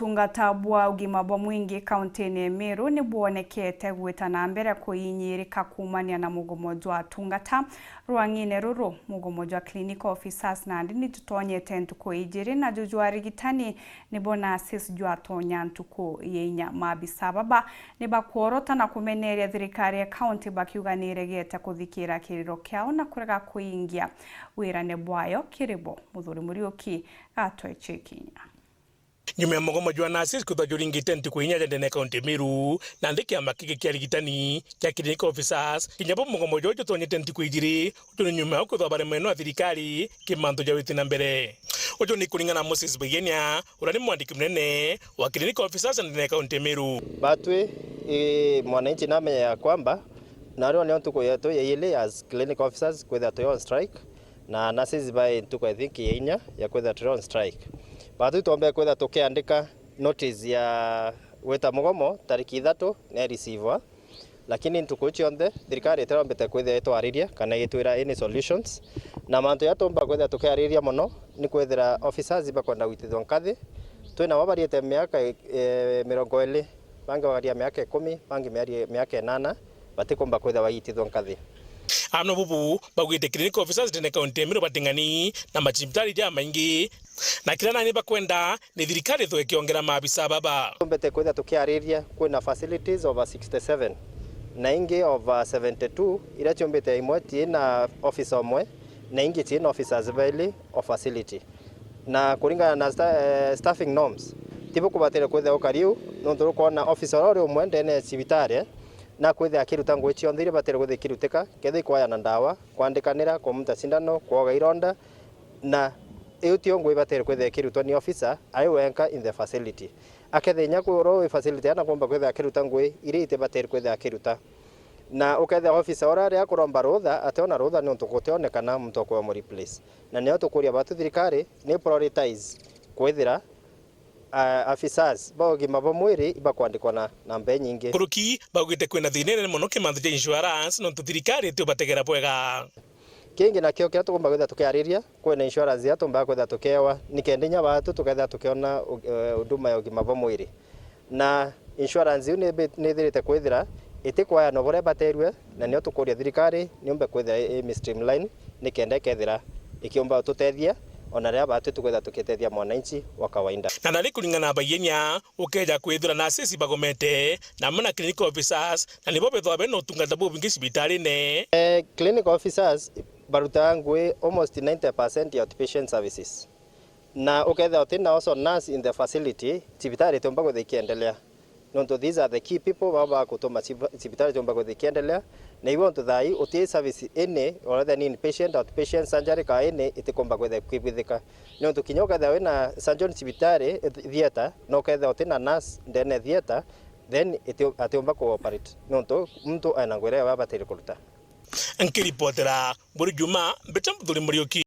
Utungata bwa ugima bwa mwingi kaunti-ini ya Meru ni bwonekete gwita na mbere kuinyirika kumania na mugomo jwa Utungata ruang'ine ruru. Mugomo jwa clinical officers nandi ni tutonyete ntuku ijiri na jujwa rigitani ni bona assist jwa tonya ntuku yenya MABISAA baba ni bakuorota na kumeneria thirikari ya kaunti bakiuga NIREGETE kuthikira kiriro kiao na kurega kuingia WIRANE BWAYO kiribo muthuri Muriuki atoe chekinya. Nyuma ya mugomo jwa nasi kutwa juringite ntuku inya jendene kaunti Meru na ndiki amakike kia rigitani kia clinical officers kinyapo mugomo jojo tonyete ntuku ijiri utuni nyuma ukutwa bare mweno wa thirikari kimanto ja witi na mbere ujo ni kulingana na Moses Begenia urani mwandiki mnene wa clinical officers ndene kaunti Meru batwe mwananchi namenye ya kwamba na leo ni ntuku yetu ile as clinical officers kwenda to on strike na nasi by ntuku I think inya ya kwenda to on strike. Batu tuombe kwenda tukiandika notice ya weta mugomo tariki 3 na receiver, lakini ntuku chionde thirikari itarombete kwenda etwariria kana gitwira any solutions na mantu yatomba kwenda tukiariria muno ni kwethera officers bakwenda gwitithwa nkathi twina wabariete miaka 20 banga waria miaka 10 bangi miaka 8 batikomba kwenda wagitithwa nkathi. Amno bubu BWAYO clinical officers ndene kaunti Meru batingani na machibitari ja maingi na kila nani bakwenda ni thirikari thwe kiongera MABISAA baba tumbete kwenda tukiariria kwina facilities over 67 na ingi over 72 ira tumbete imwe tina officer omwe na ingi tina officers baili of facility na kuringana na staffing norms tipo kubatera kwenda ukariu no kuona officer ore omwe ndene cibitari na kwethe akiruta ngwe cionthire batera gwethe kiruteka kethe kwaya na ndawa kwandikanira kumuta sindano kwoga ironda na eutio ngwe batera kwethe kirutwa ni officer ai wenka in the facility akethenya kworo facility ana komba kwethe akiruta ngwe irite batera kwethe akiruta na ukethe officer orare akuromba rutha ateona rutha ni untukutionekana mtoko wa replace na nio tukuria batu thirikari ni prioritize kwethira officers baugima bwa mwiri ibakwandikwa na namba nyingi kuruki BWAYO kwina thinene muno kimanto ja insurance no thirikari tu bategera bwega kingi na kio tukumba kwetha tukiariria kwina insurance ya tumba kwetha tukewa nikendenya batu tuketha tukiona huduma ya ugima bwa mwiri na insurance yu ni thirite kwethira itikwaya no bore baterwe na nio tukuria thirikari niumbe kwetha streamline nikende kethira ikiomba tutethia ona ria batu tukwetha tukitethia mwananchi wa kawaida na nali kulingana na Begenia ukeja kwithura na sisi bagomete na muna clinical officers na nibo betho beno Utungata bwo bingi cibitari ne clinical officers baruta ngwe almost 90% ya outpatient services na uketha utina also nurse in the facility cibitari tomba gwetha ikiendelea no these are the key people baba kutoma cibitari tomba gwetha ikiendelea na iwo ntuthai utie service ene or the inpatient outpatient surgery ka ene itikomba gwetha kwibithika no tukinyoka tha wina surgeon cibitari theater no ketha utina nurse ndene theater then atiomba cooperate no mtu ana ngwere baba tiri kuruta nkiripotera buri juma betam thuri Muriuki.